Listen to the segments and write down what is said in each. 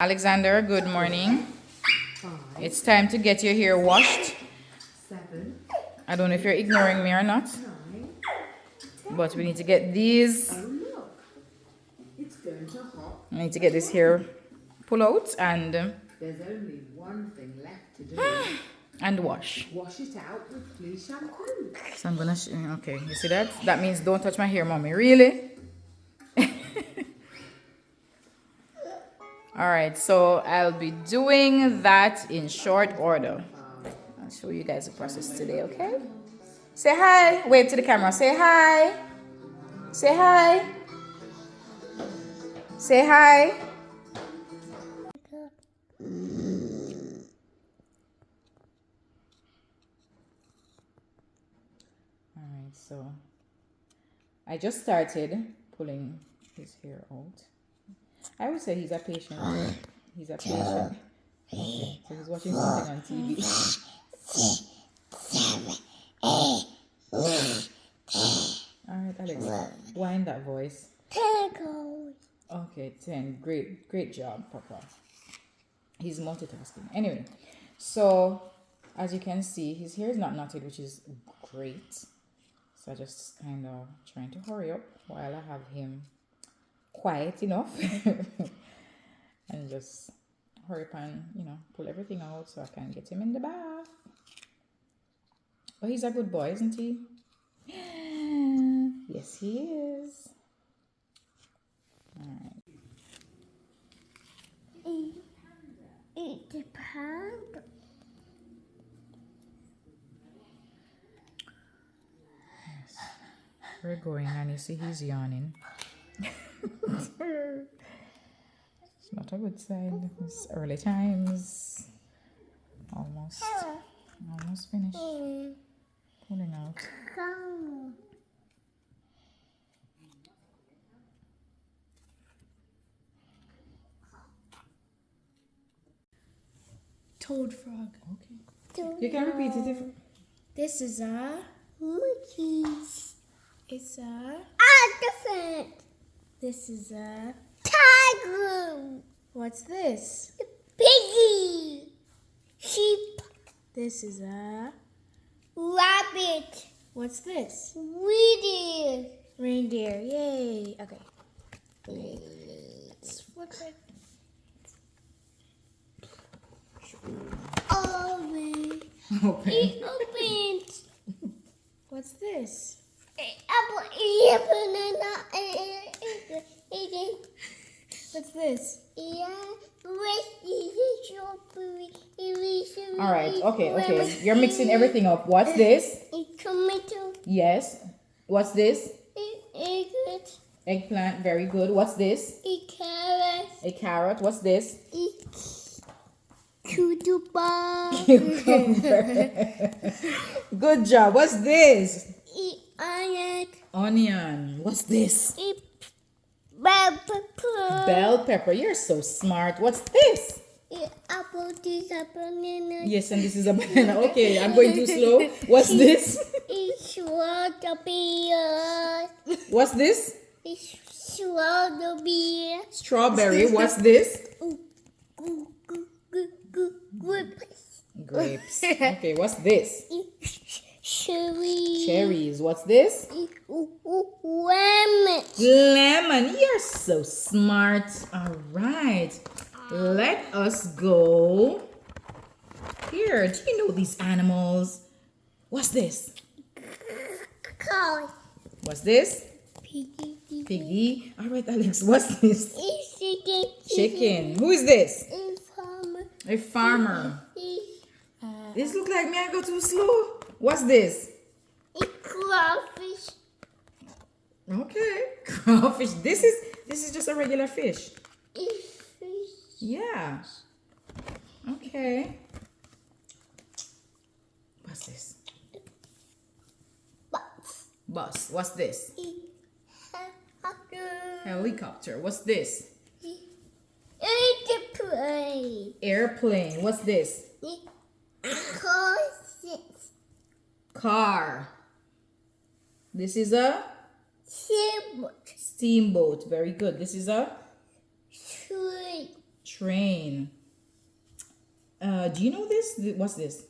Alexander, good morning. 5, It's time to get your hair washed. 7, I don't know if you're ignoring me or not, 9. but we need to get these. Oh look, it's going to hop. I need to get this hair pull out and There's only one thing left to do. wash. Wash it out with clean shampoo. So I'm gonna. Okay, you see that? That means don't touch my hair, mommy. Really? All right. So I'll be doing that in short order. I'll show you guys the process today. Okay? Say hi. Wave to the camera. Say hi. Say hi. Say hi. Alright, so I just started pulling his hair out. I would say he's a patient. He's a patient. Okay, so he's watching something on TV. Alright, Alex, wind that voice. Okay, 10. Great job, Papa. He's multitasking. Anyway, so as you can see, his hair is not knotted, which is great. So I just kind of trying to hurry up while I have him quiet enough and just hurry up and, pull everything out so I can get him in the bath. But he's a good boy, isn't he? Yes, he is. All right. It depends. We're going, and you see he's yawning. It's not a good sign. It's early times. Almost finished pulling out. Toad frog. Okay. You can repeat it if. This is a Monkeys. it's a Elephant. this is a Tiger. what's this? Piggy. Sheep. This is a Rabbit. what's this? Reindeer. Reindeer. Yay. Okay. Let's flip it. Orange. Okay. It opens. What's this? Apple. Banana. What's this? All right. Okay. You're mixing everything up. What's this? Tomato. Yes. What's this? Egg. Eggplant. Very good. What's this? Carrot. A carrot. What's this? Cucumber. Good job. What's this? Onion. Onion. What's this? Bell pepper. Bell pepper. You're so smart. What's this? Apple. This a banana. Yes, and this is a banana. Okay, I'm going too slow. What's this? It's strawberry. What's this? It's strawberry. Strawberry. What's this? Grapes. Okay, what's this? Cherry. Cherries. What's this? Lemon. Lemon. You're so smart. All right. Let us go. Here, do you know these animals? What's this? Cow. What's this? Piggy. Piggy. All right, Alex. What's this? It's chicken. Chicken. Who is this? It's farmer. A farmer. It's This look like me. I go too slow. What's this? crawfish. Okay. Crawfish. This is just a regular fish. It's fish. Yeah. Okay. What's this? Bus. What's this? Helicopter. What's this? It's a plane. Airplane. What's this? Horses. Car. This is a Steamboat. steamboat. Very good. This is a Tree. train. Do you know this? What's this?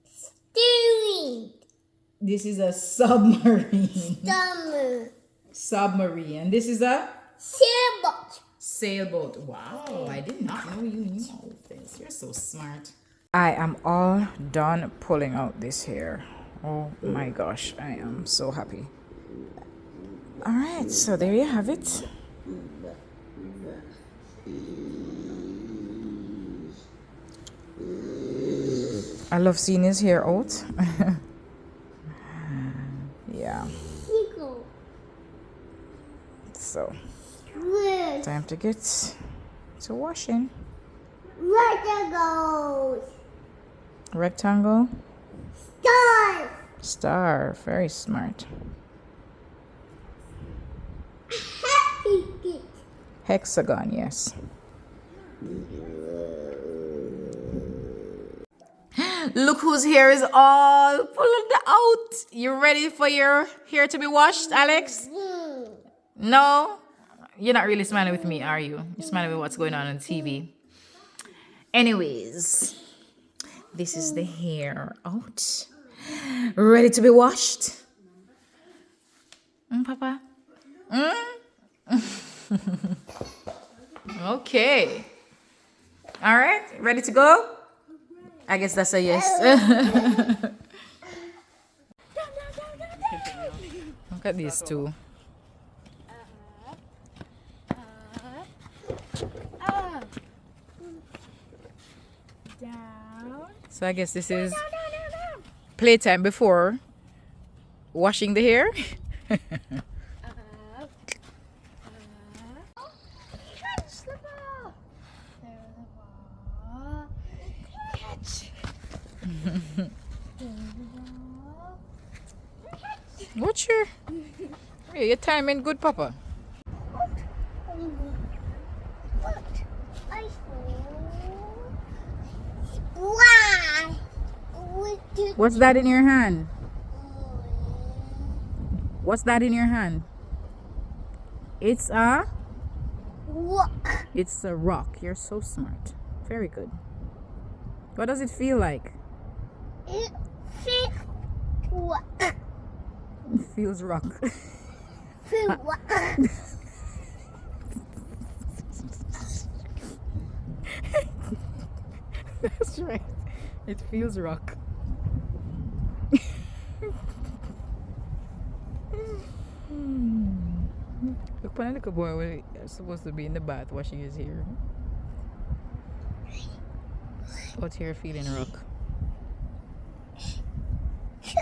Steering. This is a submarine. Summer. Submarine. And this is a Sailboat. sailboat. Wow, I did not know you knew all of this. You're so smart. I am all done pulling out this hair. Oh my gosh, I am so happy. All right, so there you have it. I love seeing his hair out. Yeah. Eagle. So, Red. time to get to washing. Rectangles. Rectangle, Stars. star, very smart. Happy. Hexagon, yes. Look whose hair is all pulled out. You ready for your hair to be washed, Alex? No? You're not really smiling with me, are you? You're smiling with what's going on TV. Anyways, this is the hair out. Ready to be washed? Papa? Okay. All right, ready to go? I guess that's a yes. Look at these two. Down. So I guess this is playtime before washing the hair. Catch the ball. There's the ball. Catch. There's the ball. What's your... Hey, your timing good, Papa. What? I saw. Why? What's that in your hand? What's that in your hand? It's a... Walk. It's a rock. You're so smart. Very good. What does it feel like? It feels walk. It feels rock. Feel walk. That's right. It feels rock. Look, when a little boy was supposed to be in the bath washing his hair. Out here feeling rock. 2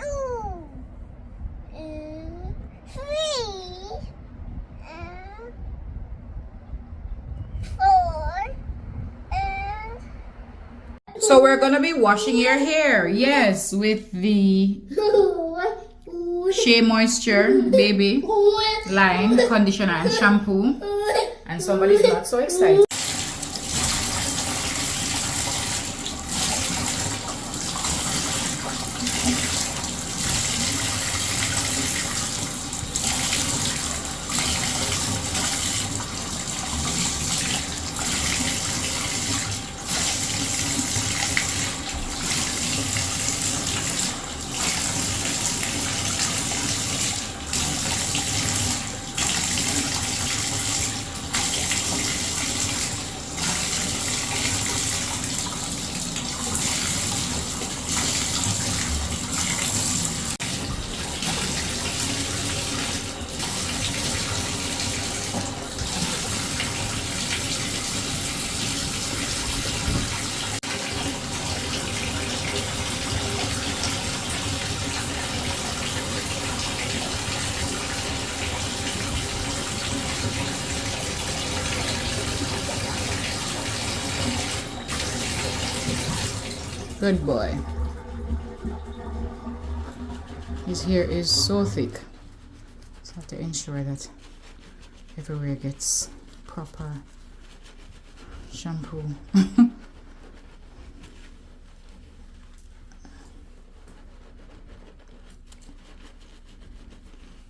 and 3 and 4 and So we're gonna be washing your hair, yes, with the Shea Moisture Baby line conditioner and shampoo. And somebody's not so excited. Good boy. His hair is so thick. So I have to ensure that everywhere gets proper shampoo.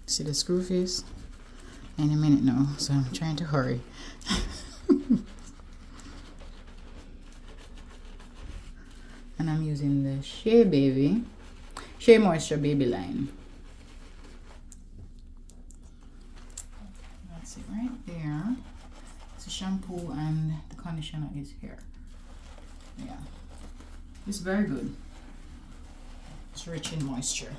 See the screw face? Any minute now, so I'm trying to hurry. And I'm using the Shea Moisture Baby Line. That's it right there. It's the shampoo and the conditioner is here. Yeah. It's very good. It's rich in moisture.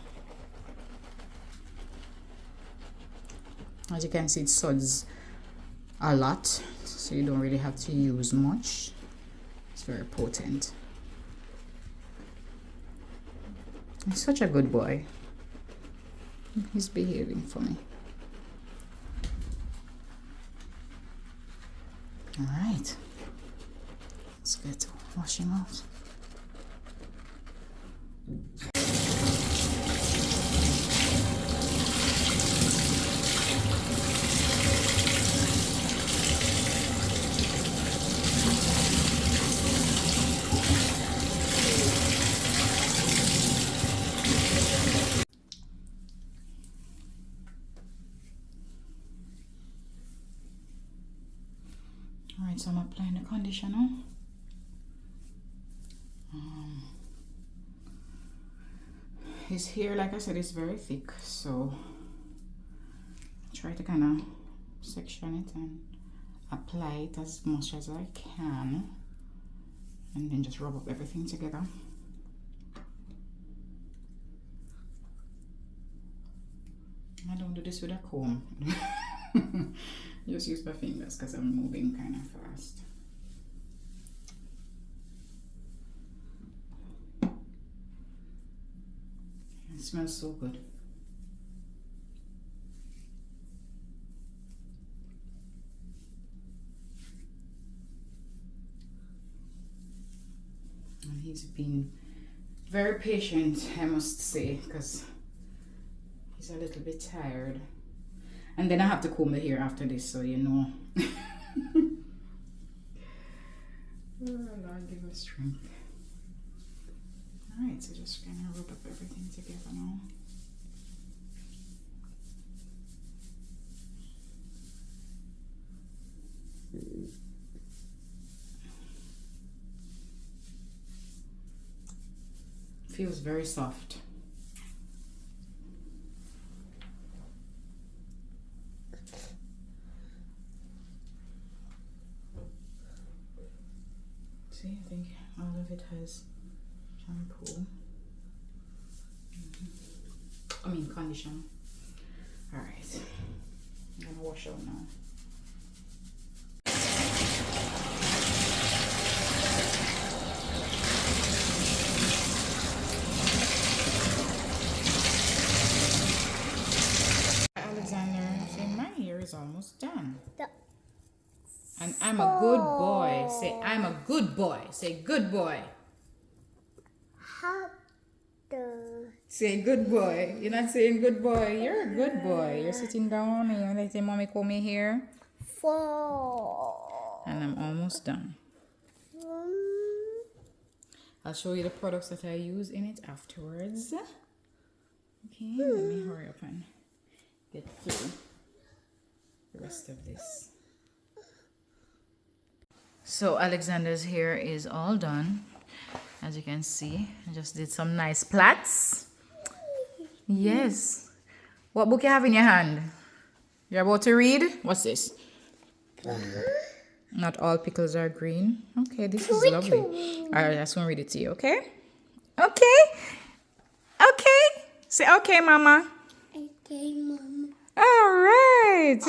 As you can see, it suds a lot, so you don't really have to use much. It's very potent. He's such a good boy. He's behaving for me. All right, let's get to washing out. Alright, so I'm applying the conditioner. His hair, like I said, is very thick, so try to kind of section it and apply it as much as I can, and then just rub up everything together. I don't do this with a comb. Just use my fingers because I'm moving kind of fast. It smells so good. And he's been very patient, I must say, because he's a little bit tired. And then I have to comb the hair after this, so you know. Oh, Lord, give me strength. Alright, so just kind of rub up everything together now. Feels very soft. See, I think all of it has shampoo. I mean conditioner. Alright. I'm gonna wash out now. Alexander, say my hair is almost done. And I'm a good boy. Say, I'm a good boy. Say, good boy. Say, good boy. You're not saying good boy. You're a good boy. You're sitting down and you're letting mommy comb your hair. 4. And I'm almost done. I'll show you the products that I use in it afterwards. Okay, let me hurry up and get through the rest of this. So Alexander's hair is all done. As you can see, I just did some nice plaits. Yes. What book you have in your hand? You're about to read? What's this? Not all pickles are green. Okay, this is lovely. Alright, I just want to read it to you, okay? Okay? Okay? Say okay, Mama. Okay, Mama. Alright.